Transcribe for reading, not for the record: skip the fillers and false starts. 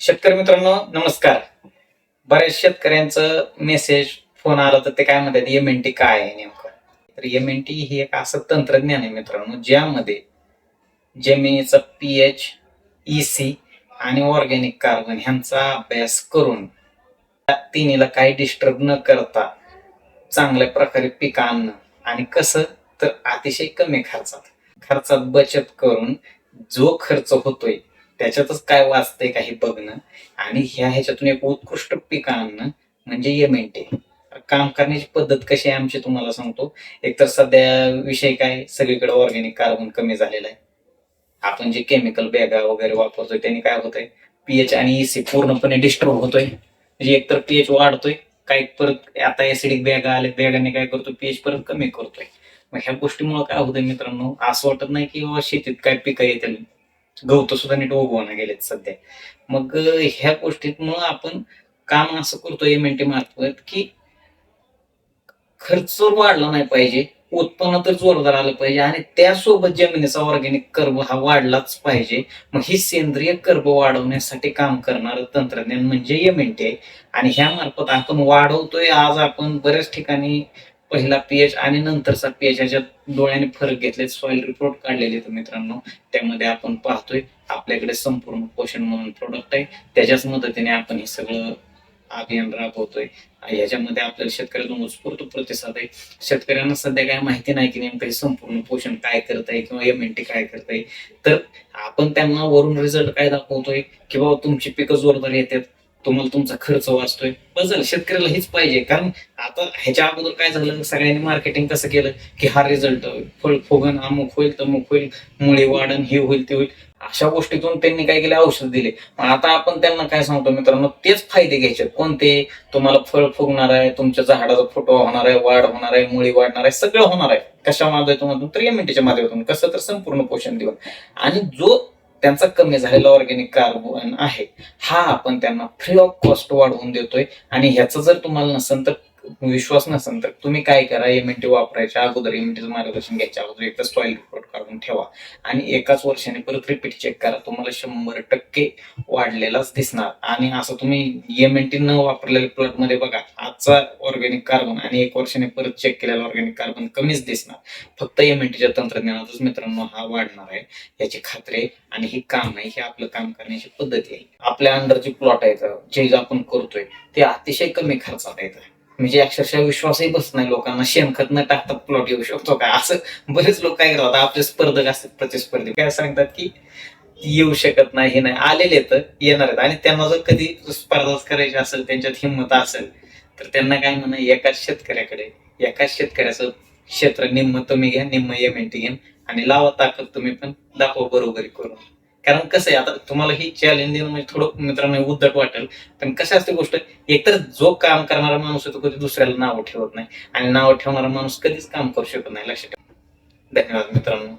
शेतकरी मित्रांनो नमस्कार. बऱ्याच शेतकऱ्यांचं मेसेज फोन आला तर ते काय म्हणतात एमएनटी काय आहे नेमकं. तर एमएनटी ही एक असं तंत्रज्ञान आहे मित्रांनो ज्यामध्ये जमिनीचा पीएच, ईसी आणि ऑर्गॅनिक कार्बन ह्यांचा अभ्यास करून त्या तिन्हीला काही डिस्टर्ब न करता चांगल्या प्रकारे पीक आणणं आणि कसं तर अतिशय कमी खर्चात बचत करून जो खर्च होतोय त्याच्यातच काय वाचतंय काही बघणं आणि ह्याच्यातून एक उत्कृष्ट पीक आणणं म्हणजे एमएनटी. काम करण्याची पद्धत कशी आहे आमची तुम्हाला सांगतो. एकतर सध्या विषय काय सगळीकडे ऑर्गॅनिक कार्बन कमी झालेला आहे. आपण जे केमिकल बॅगा वगैरे वापरतोय त्यांनी काय होतंय पीएच आणि ईसी पूर्णपणे डिस्टर्ब होतोय. म्हणजे एकतर पीएच वाढतोय काही परत आता ऍसिडिक बॅगा आले बॅगाने काय करतो पीएच परत कमी करतोय. मग ह्या गोष्टीमुळे काय होतंय मित्रांनो असं वाटत नाही की बाबा शेतीत काय पिकं येतील. गवत सुद्धा नीट उगवणं गेलेत सध्या. मग ह्या गोष्टीमुळं आपण काम असं करतोय एमएनटी मार्फत की खर्च वाढला नाही पाहिजे, उत्पन्न तर जोरदार आलं पाहिजे आणि त्यासोबत जमिनीचा ऑर्गॅनिक कर्ब हा वाढलाच पाहिजे. मग ही सेंद्रिय कर्ब वाढवण्यासाठी काम करणारं तंत्रज्ञान म्हणजे एमएनटी आहे. आणि ह्या मार्फत आपण वाढवतोय. आज आपण बऱ्याच ठिकाणी पहिला पीएच आणि नंतरचा पीएच ह्याच्यात डोळ्याने फरक घेतले, सॉइल रिपोर्ट काढलेले आहेत मित्रांनो. त्यामध्ये आपण पाहतोय आपल्याकडे संपूर्ण पोषण म्हणून प्रोडक्ट आहे. त्याच्याच मदतीने आपण हे सगळं अभियान राबवतोय. ह्याच्यामध्ये आपल्याला शेतकऱ्यातून उत्स्फूर्त प्रतिसाद आहे. शेतकऱ्यांना सध्या काय माहिती नाही की नेमकं हे संपूर्ण पोषण काय करत आहे किंवा एमएनटी काय करत आहे. तर आपण त्यांना वरून रिझल्ट काय दाखवतोय की बाबा तुमची पिकं जोरदार येतात, तुम्हाला तुमचा खर्च वाचतोय. बस झालं, शेतकऱ्याला हेच पाहिजे. कारण आता ह्याच्या अगोदर काय झालं सगळ्यांनी मार्केटिंग कसं केलं की हा रिझल्ट फळ फुगन अमुक होईल तमुक होईल, मुळी वाढन हे होईल ते होईल, अशा गोष्टीतून त्यांनी काय केले औषध दिले. मग आता आपण त्यांना काय सांगतो मित्रांनो तेच फायदे घ्यायचे. कोणते? तुम्हाला फळ फुगणार आहे, तुमच्या झाडाचा फुटवा होणार आहे, वाढ होणार आहे, मुळी वाढणार आहे, सगळं होणार आहे. कशा माध्यमातून तर एमएनटीच्या माध्यमातून. कसं तर संपूर्ण पोषण देऊन. आणि जो त्यांचा कमी झालेला ऑर्गॅनिक कार्बन आहे हा आपण त्यांना फ्री ऑफ कॉस्ट वाढवून देतोय. आणि ह्याचा जर तुम्हाला नसेल तर विश्वास नसेल तर तुम्ही काय करा एमएनटी वापरायच्या अगोदर एमएनटीचं मार्गदर्शन घ्यायच्या अगोदर एकदा सॉइल रिपोर्ट काढून ठेवा आणि एकाच वर्षाने परत रिपीट चेक करा. तुम्हाला 100% वाढलेलाच दिसणार. आणि असं तुम्ही एमएनटी न वापरलेल्या प्लॉट मध्ये बघा आजचा ऑर्गॅनिक कार्बन आणि 1 वर्षाने परत चेक केलेला ऑर्गॅनिक कार्बन कमीच दिसणार. फक्त एमएनटीच्या तंत्रज्ञानातच मित्रांनो हा वाढणार आहे याची खात्री आहे. आणि ही काम आहे हे आपलं काम करण्याची पद्धती आहे. आपल्या अंडर जे प्लॉट आहेत जे आपण करतोय ते अतिशय कमी खर्चात येत. म्हणजे अक्षरशः विश्वासही बसत नाही लोकांना. शेणखत न टाकतात प्लॉट येऊ शकतो का असं बरेच लोक काय करतात आपले स्पर्धक असतात प्रतिस्पर्धी काय सांगतात की येऊ शकत नाही हे नाही. आलेले तर येणार आहेत आणि त्यांना जर कधी स्पर्धाच करायची असेल त्यांच्यात हिंमत असेल तर त्यांना काय म्हणा एकाच शेतकऱ्याचं क्षेत्र निम्म तुम्ही घ्या निम्म एमएनटी घ्या आणि लावा ताकद तुम्ही पण दाखवा बरोबरी करून. कारण कसं आहे आता तुम्हाला ही चॅलेंज देणं म्हणजे थोडं मित्रांनो उद्धट वाटेल. पण कसं असते गोष्ट एकतर जो काम करणारा माणूस आहे तो कधी दुसऱ्याला नाव ठेवत नाही आणि नाव ठेवणारा माणूस कधीच काम करू शकत नाही. लक्षात ठेवा. धन्यवाद मित्रांनो.